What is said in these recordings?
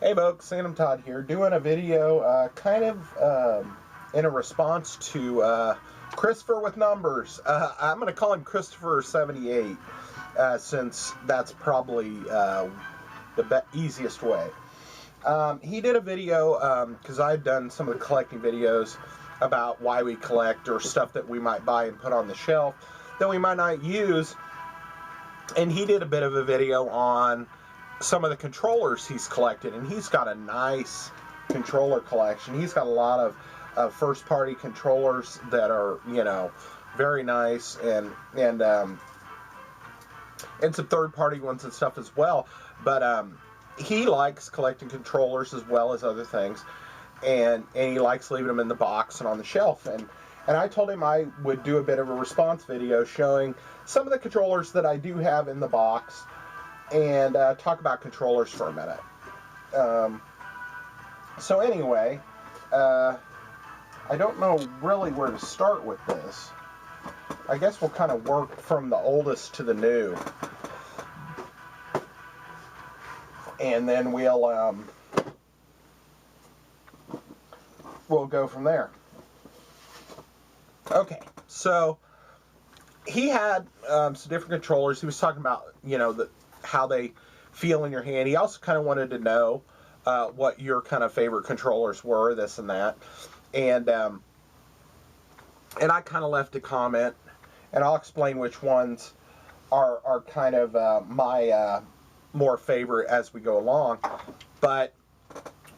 Hey folks, Sandamtod here, doing a video in a response to Christopher with numbers. I'm going to call him Christopher78 since that's probably the easiest way. He did a video because I've done some of the collecting videos about why we collect or stuff that we might buy and put on the shelf that we might not use, and he did a bit of a video on some of the controllers he's collected, and he's got a nice controller collection. He's got a lot of first-party controllers that are, you know, very nice, and some third-party ones and stuff as well. But he likes collecting controllers as well as other things, and he likes leaving them in the box and on the shelf. And I told him I would do a bit of a response video showing some of the controllers that I do have in the box, and talk about controllers for a minute. So anyway, I don't know really where to start with this. I guess we'll kind of work from the oldest to the new, and then we'll go from there. Okay, so he had some different controllers. He was talking about, you know, how they feel in your hand. He also kind of wanted to know what your kind of favorite controllers were, this and that. And I kind of left a comment, and I'll explain which ones are kind of my more favorite as we go along. But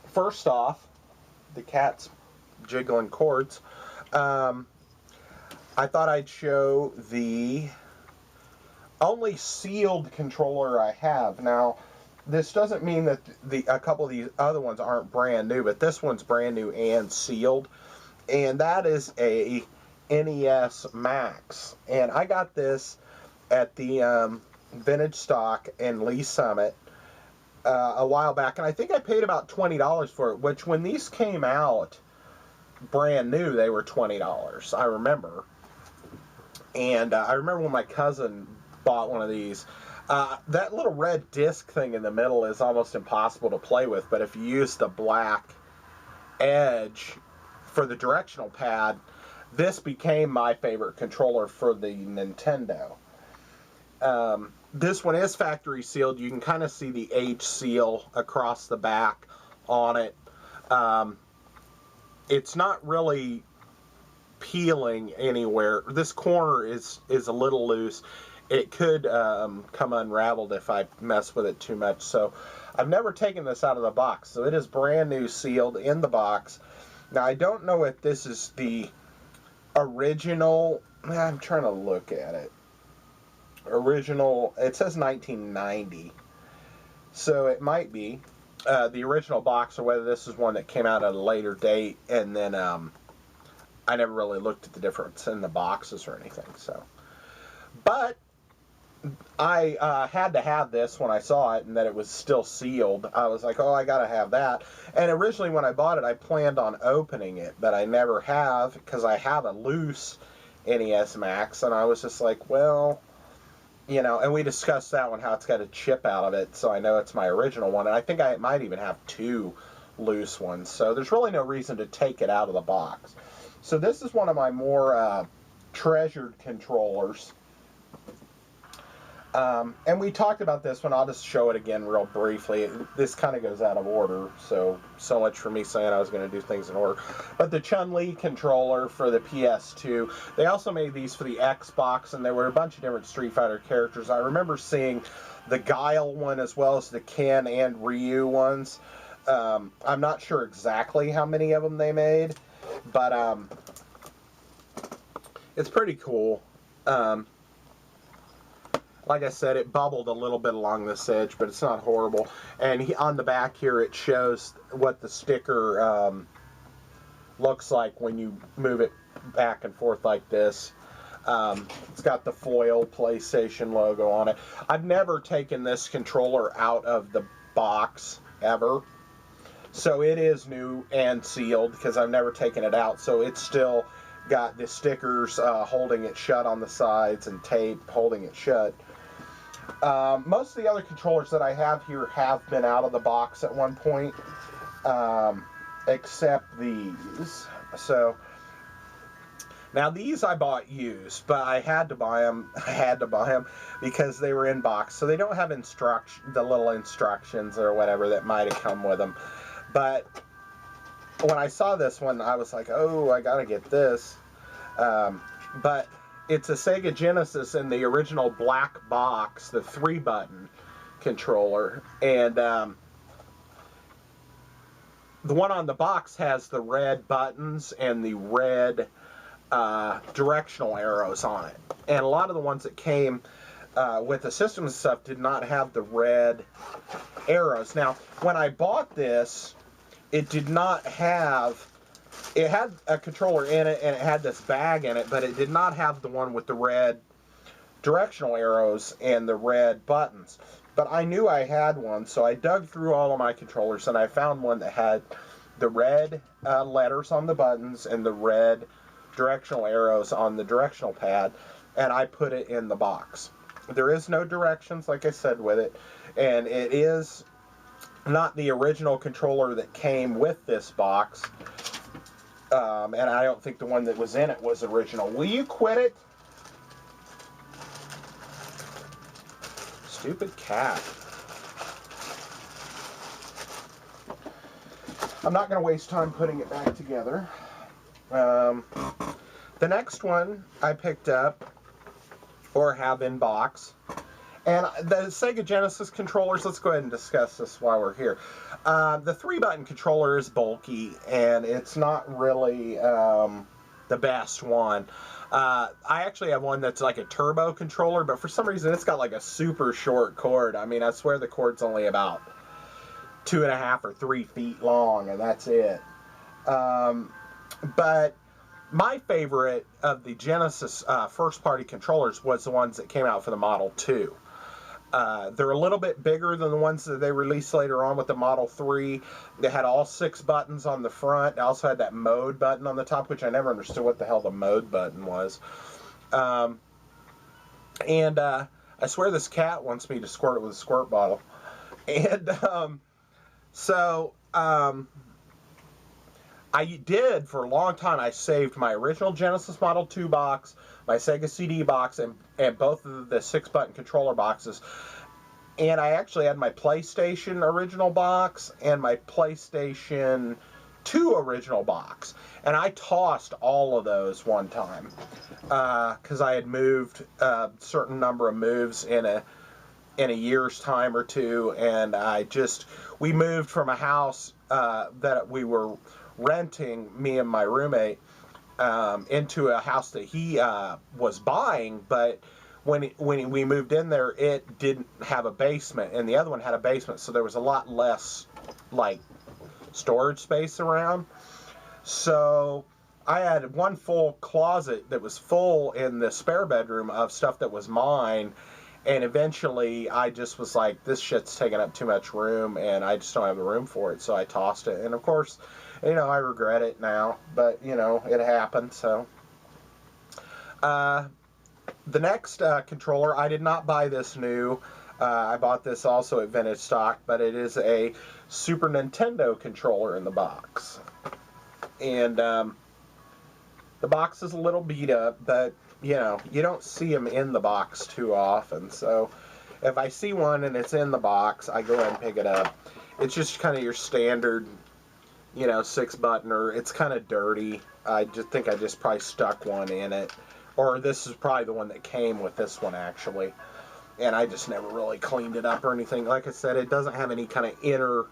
first off, the cat's jiggling cords. I thought I'd show the only sealed controller I have. Now, this doesn't mean that a couple of these other ones aren't brand new, but this one's brand new and sealed, and that is a NES Max. And I got this at the Vintage Stock in Lee Summit a while back, and I think I paid about $20 for it, which when these came out brand new, they were $20, I remember. And I remember when my cousin bought one of these. That little red disc thing in the middle is almost impossible to play with, but if you use the black edge for the directional pad, this became my favorite controller for the Nintendo. This one is factory sealed. You can kind of see the H seal across the back on it. It's not really peeling anywhere. This corner is a little loose. It could come unraveled if I mess with it too much. So I've never taken this out of the box. So it is brand new, sealed in the box. Now I don't know if this is the original. I'm trying to look at it. Original. It says 1990. So it might be the original box, or whether this is one that came out at a later date, and then I never really looked at the difference in the boxes or anything. So, but I had to have this when I saw it, and that it was still sealed. I was like, oh, I gotta have that. And originally when I bought it, I planned on opening it, but I never have, because I have a loose NES Max, and I was just like, well, you know, and we discussed that one, how it's got a chip out of it, so I know it's my original one, and I think I might even have two loose ones, so there's really no reason to take it out of the box. So this is one of my more treasured controllers. And we talked about this one. I'll just show it again real briefly. This kind of goes out of order, so much for me saying I was going to do things in order. But the Chun-Li controller for the PS2. They also made these for the Xbox, and there were a bunch of different Street Fighter characters. I remember seeing the Guile one as well as the Ken and Ryu ones. I'm not sure exactly how many of them they made, but it's pretty cool. Like I said, it bubbled a little bit along this edge, but it's not horrible. And on the back here, it shows what the sticker looks like when you move it back and forth like this. It's got the foil PlayStation logo on it. I've never taken this controller out of the box, ever. So it is new and sealed, because I've never taken it out. So it's still got the stickers holding it shut on the sides, and tape holding it shut. Most of the other controllers that I have here have been out of the box at one point, except these. So now these I bought used, but I had to buy them. I had to buy them because they were in box, so they don't have the little instructions or whatever that might have come with them. But when I saw this one, I was like, oh, I gotta get this. But it's a Sega Genesis in the original black box, the 3-button controller, and the one on the box has the red buttons and the red directional arrows on it. And a lot of the ones that came with the system and stuff did not have the red arrows. Now, when I bought this, it did not have... It had a controller in it, and it had this bag in it, but it did not have the one with the red directional arrows and the red buttons. But I knew I had one, so I dug through all of my controllers, and I found one that had the red letters on the buttons and the red directional arrows on the directional pad, and I put it in the box. There is no directions, like I said, with it, and it is not the original controller that came with this box. And I don't think the one that was in it was original. Will you quit it? Stupid cat. I'm not going to waste time putting it back together. The next one I picked up, or have in box, and the Sega Genesis controllers, let's go ahead and discuss this while we're here. The 3-button controller is bulky, and it's not really the best one. I actually have one that's like a turbo controller, but for some reason it's got like a super short cord. I mean, I swear the cord's only about 2.5 or 3 feet long, and that's it. But my favorite of the Genesis first-party controllers was the ones that came out for the Model 2. They're a little bit bigger than the ones that they released later on with the Model 3. They had all 6 buttons on the front. They also had that mode button on the top, which I never understood what the hell the mode button was. I swear this cat wants me to squirt it with a squirt bottle. And I did, for a long time, I saved my original Genesis Model 2 box, my Sega CD box, and both of the 6-button controller boxes. And I actually had my PlayStation original box and my PlayStation 2 original box. And I tossed all of those one time, because I had moved a certain number of moves in a year's time or two, and we moved from a house that we were renting, me and my roommate, into a house that he was buying, but when we moved in there, it didn't have a basement, and the other one had a basement, so there was a lot less like storage space around. So I had one full closet that was full in the spare bedroom of stuff that was mine. And eventually, I just was like, this shit's taking up too much room, and I just don't have the room for it, so I tossed it. And of course, you know, I regret it now, but, you know, it happened, so. The next controller, I did not buy this new. I bought this also at Vintage Stock, but it is a Super Nintendo controller in the box. And the box is a little beat up, but you know, you don't see them in the box too often, so if I see one and it's in the box, I go ahead and pick it up. It's just kind of your standard, you know, 6-buttoner. It's kind of dirty. I just think I just probably stuck one in it, or this is probably the one that came with this one, actually, and I just never really cleaned it up or anything. Like I said, it doesn't have any kind of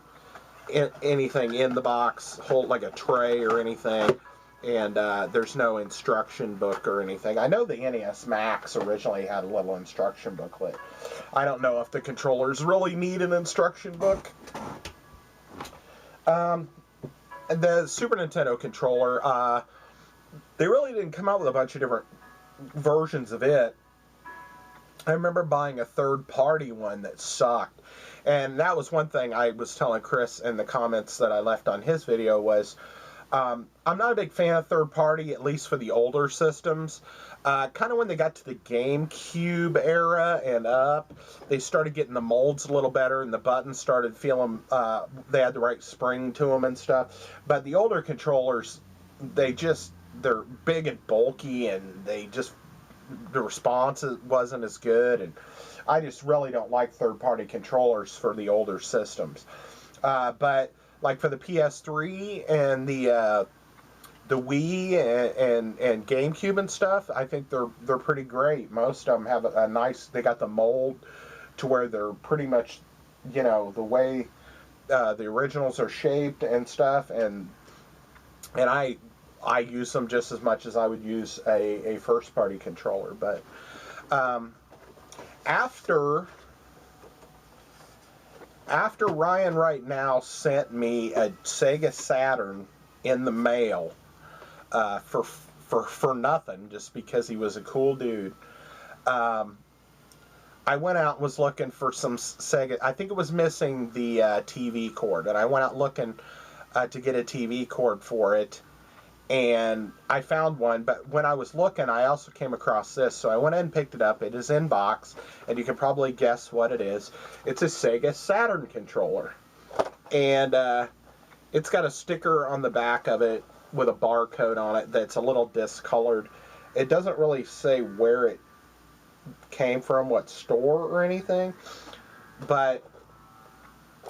anything in the box, like a tray or anything. And there's no instruction book or anything. I know the NES Max originally had a little instruction booklet. I don't know if the controllers really need an instruction book. The Super Nintendo controller, they really didn't come out with a bunch of different versions of it. I remember buying a third-party one that sucked. And that was one thing I was telling Chris in the comments that I left on his video was, I'm not a big fan of third party, at least for the older systems. Kind of when they got to the GameCube era and up, they started getting the molds a little better, and the buttons started feeling, they had the right spring to them and stuff. But the older controllers, they're big and bulky, and the response wasn't as good, and I just really don't like third-party controllers for the older systems. But like for the PS3 and the Wii and GameCube and stuff, I think they're pretty great. Most of them have a nice. They got the mold to where they're pretty much, the way the originals are shaped and stuff, and I use them just as much as I would use a first party controller. But after Ryan right now sent me a Sega Saturn in the mail for nothing, just because he was a cool dude, I went out and was looking for some Sega. I think it was missing the TV cord, and I went out looking to get a TV cord for it, and I found one. But when I was looking, I also came across this, so I went in and picked it up. It is in box, and you can probably guess what it is. It's a Sega Saturn controller, and it's got a sticker on the back of it with a barcode on it that's a little discolored. It doesn't really say where it came from, what store or anything, but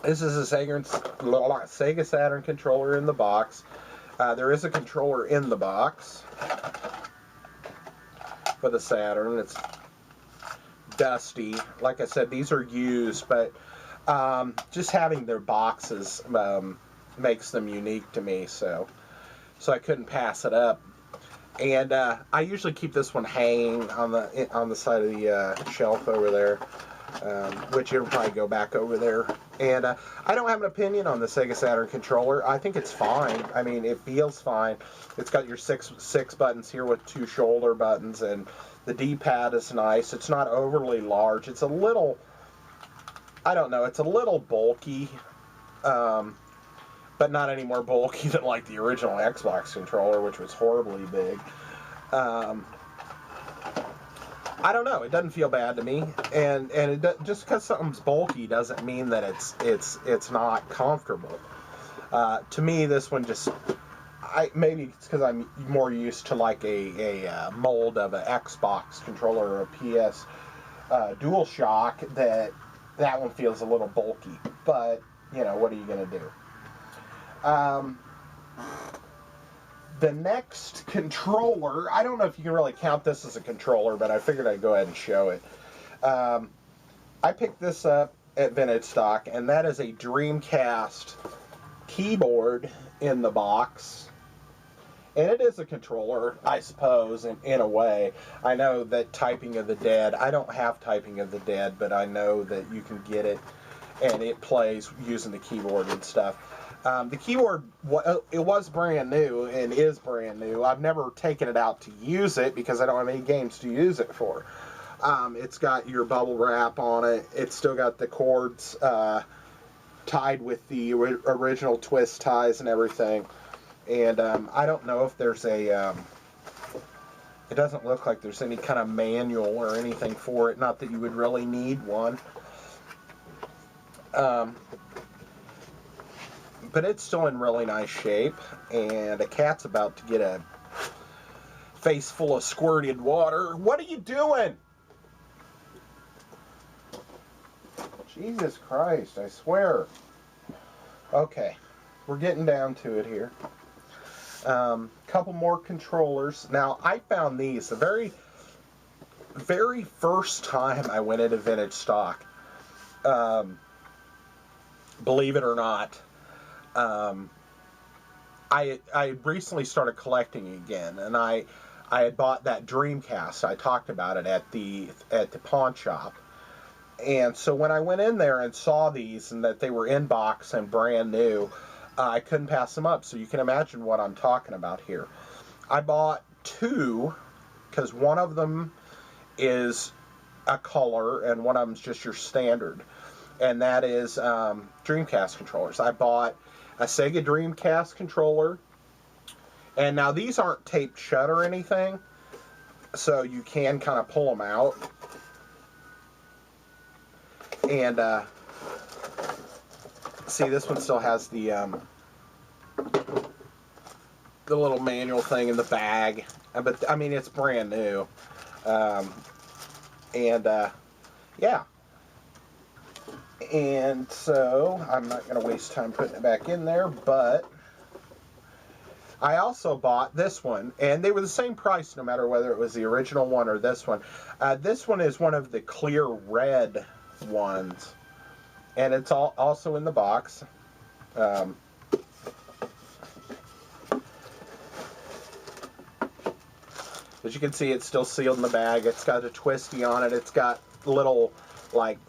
this is a Sega Saturn controller in the box. There is a controller in the box for the Saturn. It's dusty. Like I said, these are used, but just having their boxes makes them unique to me, so I couldn't pass it up. And I usually keep this one hanging on the side of the shelf over there, which you'll probably go back over there. And I don't have an opinion on the Sega Saturn controller. I think it's fine. I mean, it feels fine. It's got your six buttons here with 2 shoulder buttons, and the D-pad is nice. It's not overly large. It's a little, I don't know, it's a little bulky, but not any more bulky than like the original Xbox controller, which was horribly big. I don't know. It doesn't feel bad to me, and just because something's bulky doesn't mean that it's not comfortable. To me, this one just, maybe it's because I'm more used to like a mold of an Xbox controller or a PS DualShock, that one feels a little bulky. But what are you gonna do? The next controller, I don't know if you can really count this as a controller, but I figured I'd go ahead and show it. I picked this up at Vintage Stock, and that is a Dreamcast keyboard in the box. And it is a controller, I suppose, in a way. I know that Typing of the Dead, I don't have Typing of the Dead, but I know that you can get it, and it plays using the keyboard and stuff. The keyboard, it was brand new and is brand new. I've never taken it out to use it because I don't have any games to use it for. It's got your bubble wrap on it. It's still got the cords tied with the original twist ties and everything. And I don't know if there's it doesn't look like there's any kind of manual or anything for it. Not that you would really need one. But it's still in really nice shape, and a cat's about to get a face full of squirted water. What are you doing? Jesus Christ, I swear. Okay, we're getting down to it here. Couple more controllers. Now, I found these the very first time I went into Vintage Stock. Believe it or not. I recently started collecting again, and I had bought that Dreamcast. I talked about it at the pawn shop, and so when I went in there and saw these and that they were in box and brand new, I couldn't pass them up. So you can imagine what I'm talking about here. I bought 2 because one of them is a color and one of them is just your standard, and that is Dreamcast controllers. I bought a Sega Dreamcast controller And now these aren't taped shut or anything, so you can kind of pull them out. And see, this one still has the little manual thing in the bag, but I mean it's brand new. Yeah. And so I'm not going to waste time putting it back in there, but I also bought this one, and they were the same price no matter whether it was the original one or this one. This one is one of the clear red ones, and it's also in the box. As you can see, it's still sealed in the bag. It's got a twisty on it. It's got little, like,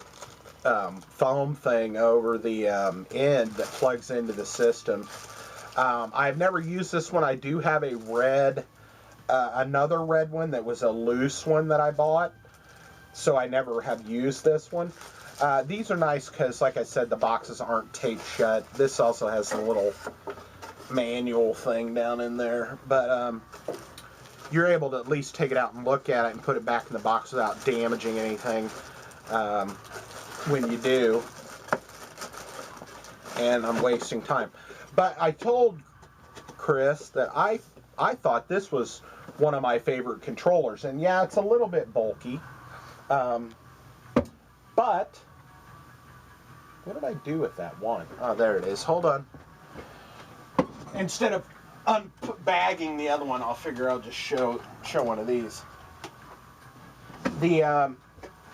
foam thing over the end that plugs into the system. I've never used this one. I do have a red, another red one that was a loose one that I bought, so I never have used this one. These are nice because, like I said, the boxes aren't taped shut. This also has a little manual thing down in there, but you're able to at least take it out and look at it and put it back in the box without damaging anything when you do. And I'm wasting time. But I told Chris that I thought this was one of my favorite controllers. And yeah, it's a little bit bulky. But what did I do with that one? Oh, there it is. Hold on. Instead of unbagging the other one, I'll figure I'll just show one of these. The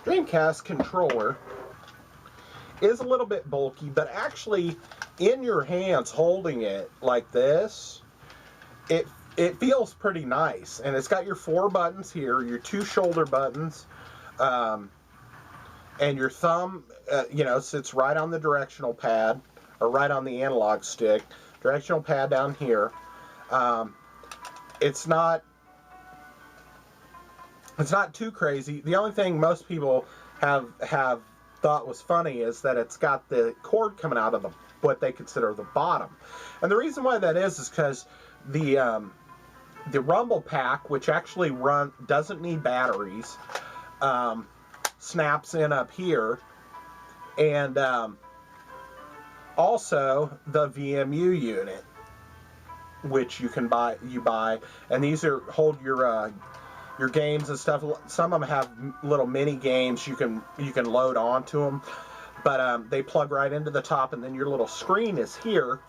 Dreamcast controller is a little bit bulky, but actually in your hands holding it like this, it feels pretty nice. And it's got your 4 buttons here, your 2 shoulder buttons, and your thumb sits right on the directional pad, or right on the analog stick. Directional pad down here. It's not too crazy. The only thing most people have thought was funny is that it's got the cord coming out of what they consider the bottom. And the reason why that is because the Rumble Pack, which actually doesn't need batteries, snaps in up here, and also the VMU unit, which you buy, and these hold your games and stuff. Some of them have little mini games you can load onto them, but they plug right into the top, and then your little screen is here.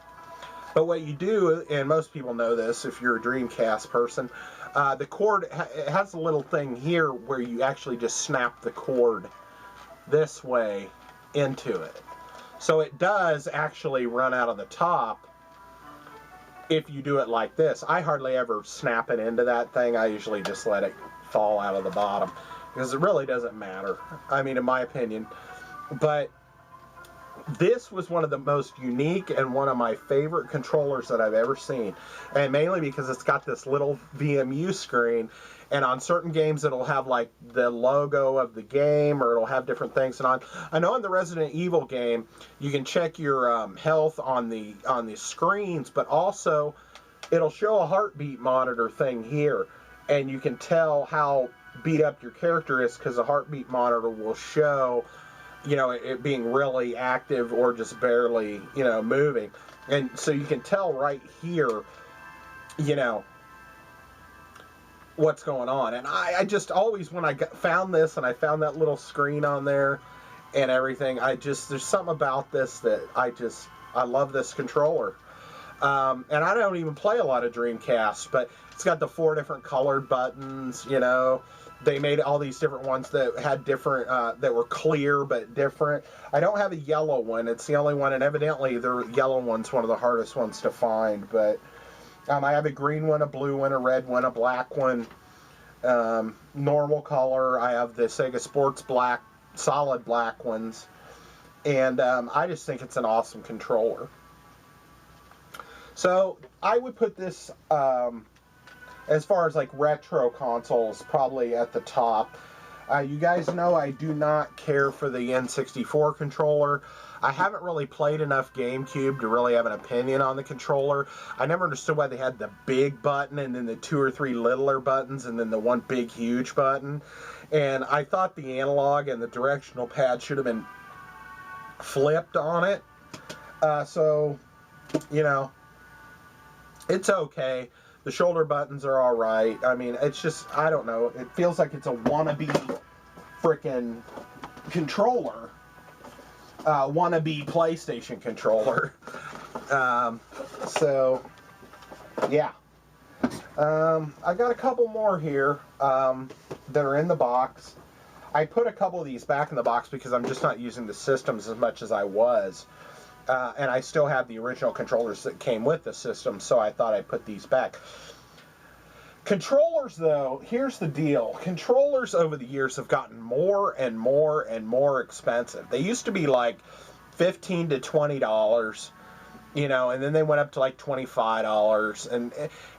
But what you do, and most people know this if you're a Dreamcast person, the cord it has a little thing here where you actually just snap the cord this way into it. So it does actually run out of the top if you do it like this. I hardly ever snap it into that thing. I usually just let it fall out of the bottom because it really doesn't matter, I mean, in my opinion. But this was one of the most unique and one of my favorite controllers that I've ever seen, and mainly because it's got this little VMU screen, and on certain games it'll have like the logo of the game, or it'll have different things. And I know in the Resident Evil game you can check your health on the screens, but also it'll show a heartbeat monitor thing here, and you can tell how beat up your character is because the heartbeat monitor will show, it being really active or just barely, moving. And so you can tell right here, what's going on. And I just always, when I found this and I found that little screen on there and everything, there's something about this that I love this controller. And I don't even play a lot of Dreamcast, but it's got the 4 different colored buttons, They made all these different ones that had different, that were clear but different. I don't have a yellow one. It's the only one, and evidently the yellow one's one of the hardest ones to find. But I have a green one, a blue one, a red one, a black one, normal color. I have the Sega Sports black, solid black ones. And I just think it's an awesome controller. So I would put this, as far as like retro consoles, probably at the top. You guys know I do not care for the N64 controller. I haven't really played enough GameCube to really have an opinion on the controller. I never understood why they had the big button and then the 2 or 3 littler buttons and then the one big huge button. And I thought the analog and the directional pad should have been flipped on it. So, you know, it's okay. The shoulder buttons are alright. I mean, it's just, I don't know. It feels like it's a wannabe frickin' controller. Wannabe PlayStation controller. So, yeah. I got a couple more here that are in the box. I put a couple of these back in the box because I'm just not using the systems as much as I was. And I still have the original controllers that came with the system, so I thought I'd put these back. Controllers, though, here's the deal. Controllers over the years have gotten more and more and more expensive. They used to be like $15 to $20, you know, and then they went up to like $25.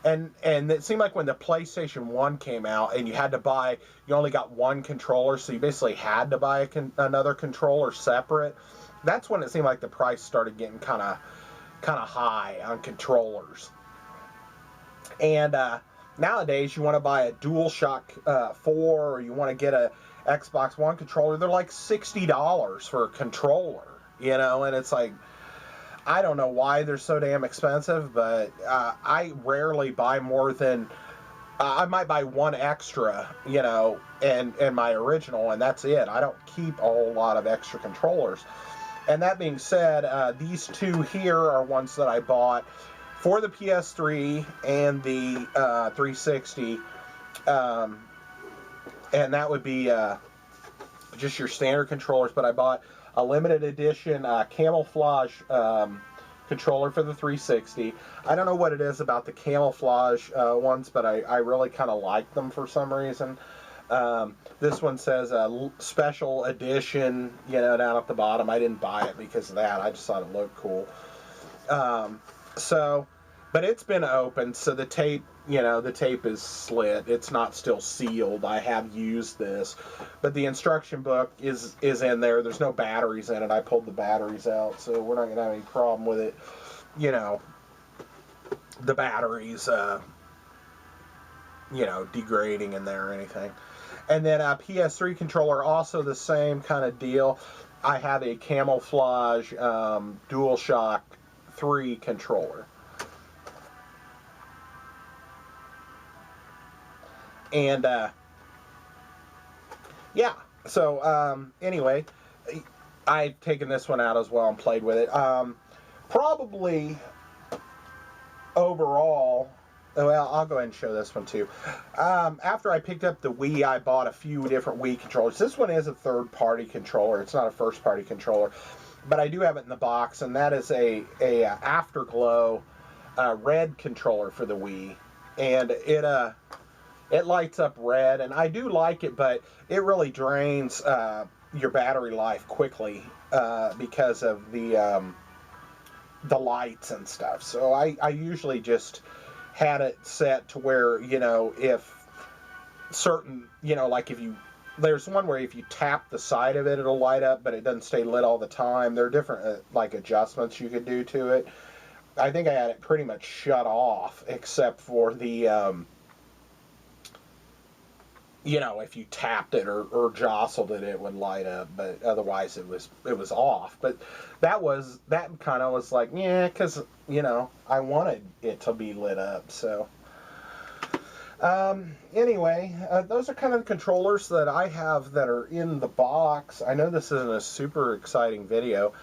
And it seemed like when the PlayStation 1 came out and you had to buy, you only got one controller, so you basically had to buy another controller separate. That's when it seemed like the price started getting kind of high on controllers. And nowadays, you want to buy a DualShock 4 or you want to get a Xbox One controller, they're like $60 for a controller, you know, and it's like, I don't know why they're so damn expensive, but I rarely buy more than, I might buy one extra, you know, and my original, and that's it. I don't keep a whole lot of extra controllers. And that being said, these two here are ones that I bought for the PS3 and the 360. And that would be just your standard controllers, but I bought a limited edition camouflage controller for the 360. I don't know what it is about the camouflage ones, but I really kind of like them for some reason. This one says special edition, you know, down at the bottom. I didn't buy it because of that. I just thought it looked cool. But it's been opened, so the tape, you know, the tape is slit. It's not still sealed. I have used this, but the instruction book is in there. There's no batteries in it. I pulled the batteries out, so we're not going to have any problem with it. You know, the batteries, you know, degrading in there or anything. And then a PS3 controller, also the same kind of deal. I have a camouflage DualShock 3 controller. And, yeah, so, anyway, I've taken this one out as well and played with it. Probably, overall, well, I'll go ahead and show this one too. After I picked up the Wii, I bought a few different Wii controllers. This one is a third-party controller. It's not a first-party controller. But I do have it in the box, and that is a Afterglow red controller for the Wii. And it lights up red, and I do like it, but it really drains your battery life quickly because of the lights and stuff. So I usually just had it set to where, you know, if certain, you know, like if you, there's one where if you tap the side of it, it'll light up, but it doesn't stay lit all the time. There are different, like, adjustments you could do to it. I think I had it pretty much shut off, except for the, you know, if you tapped it or jostled it, it would light up, but otherwise it was off. But that kind of was like, yeah, because, you know, I wanted it to be lit up, so. Anyway, those are kind of the controllers that I have that are in the box. I know this isn't a super exciting video,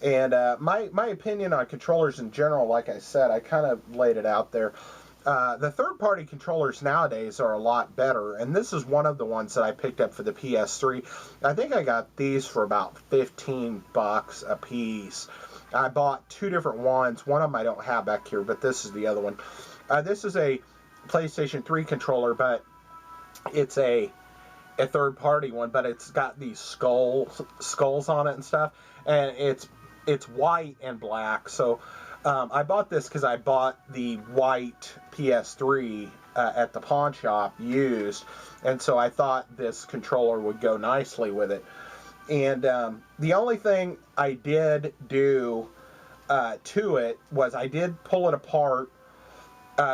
and my opinion on controllers in general, like I said, I kind of laid it out there. The third-party controllers nowadays are a lot better, and this is one of the ones that I picked up for the PS3. I think I got these for about $15 a piece. I bought two different ones. One of them I don't have back here, but this is the other one. This is a PlayStation 3 controller, but it's a third-party one, but it's got these skulls on it and stuff, and it's white and black, so I bought this because I bought the white PS3 at the pawn shop used, and so I thought this controller would go nicely with it. And the only thing I did do to it was I did pull it apart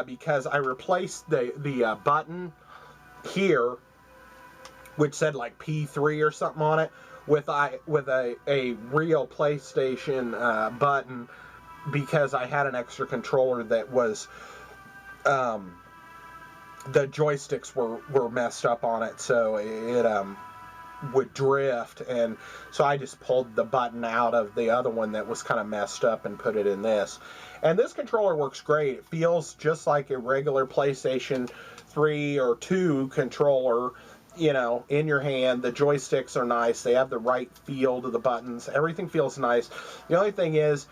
because I replaced the button here, which said like P3 or something on it, with a real PlayStation button, because I had an extra controller that was the joysticks were messed up on it, so it would drift, and so I just pulled the button out of the other one that was kind of messed up and put it in this. And this controller works great. It feels just like a regular PlayStation 3 or 2 controller, you know, in your hand. The joysticks are nice. They have the right feel to the buttons. Everything feels nice. The only thing is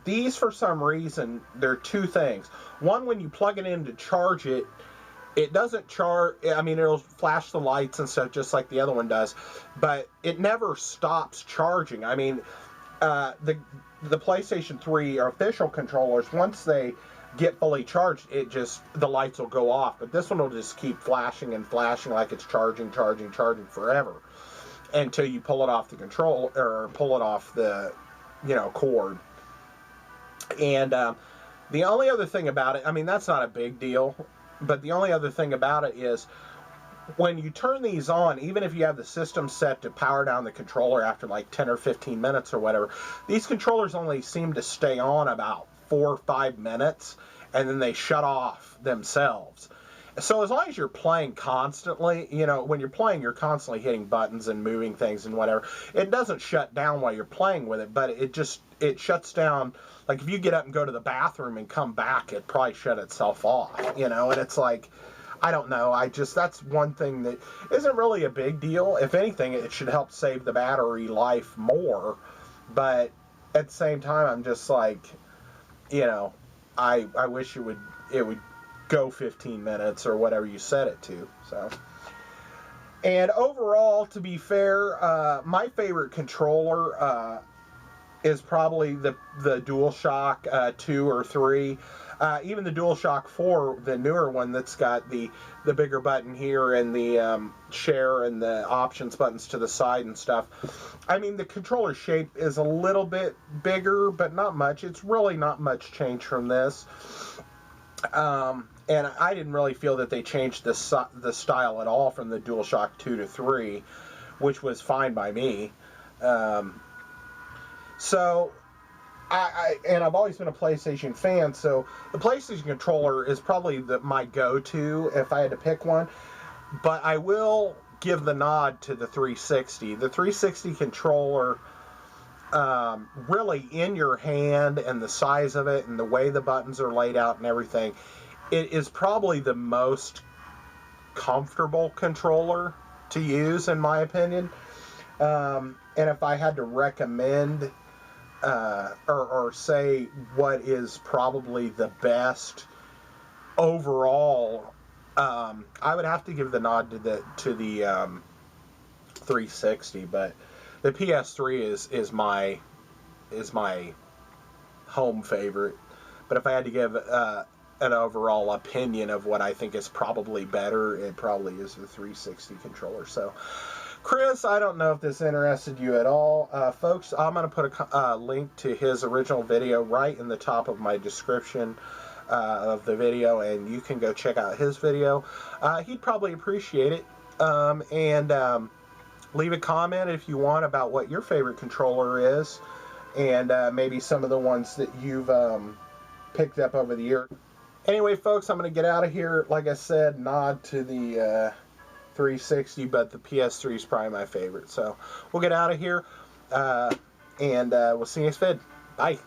these, for some reason, there are two things. One, when you plug it in to charge it, it doesn't charge. I mean, it'll flash the lights and stuff just like the other one does, but it never stops charging. I mean, the PlayStation 3 official controllers, once they get fully charged, the lights will go off. But this one will just keep flashing and flashing like it's charging forever until you pull it off the control, or pull it off the, you know, cord. And the only other thing about it, I mean, that's not a big deal. But the only other thing about it is, when you turn these on, even if you have the system set to power down the controller after like 10 or 15 minutes or whatever, these controllers only seem to stay on about 4 or 5 minutes, and then they shut off themselves. So as long as you're playing constantly, you know, when you're playing, you're constantly hitting buttons and moving things and whatever. It doesn't shut down while you're playing with it, but it shuts down. Like if you get up and go to the bathroom and come back, it probably shut itself off, you know. And it's like, I don't know. That's one thing that isn't really a big deal. If anything, it should help save the battery life more. But at the same time, I'm just like, you know, I wish it would go 15 minutes or whatever you set it to. So, and overall, to be fair, my favorite controller is probably the DualShock 2 or 3. Even the DualShock 4, the newer one that's got the bigger button here and the share and the options buttons to the side and stuff. I mean, the controller shape is a little bit bigger, but not much. It's really not much change from this. And I didn't really feel that they changed the style at all from the DualShock 2 to 3, which was fine by me. So, I've always been a PlayStation fan, so the PlayStation controller is probably my go-to if I had to pick one. But I will give the nod to the 360. The 360 controller, really in your hand, and the size of it and the way the buttons are laid out and everything, it is probably the most comfortable controller to use, in my opinion. And if I had to recommend or say what is probably the best overall, I would have to give the nod to the 360, but the PS3 is my home favorite. But if I had to give an overall opinion of what I think is probably better, it probably is the 360 controller. So, Chris, I don't know if this interested you at all. Folks, I'm going to put a link to his original video right in the top of my description of the video, and you can go check out his video. He'd probably appreciate it. And leave a comment if you want about what your favorite controller is, and maybe some of the ones that you've picked up over the year. Anyway, folks, I'm going to get out of here. Like I said, nod to the 360, but the PS3 is probably my favorite. So we'll get out of here, and we'll see you next vid. Bye.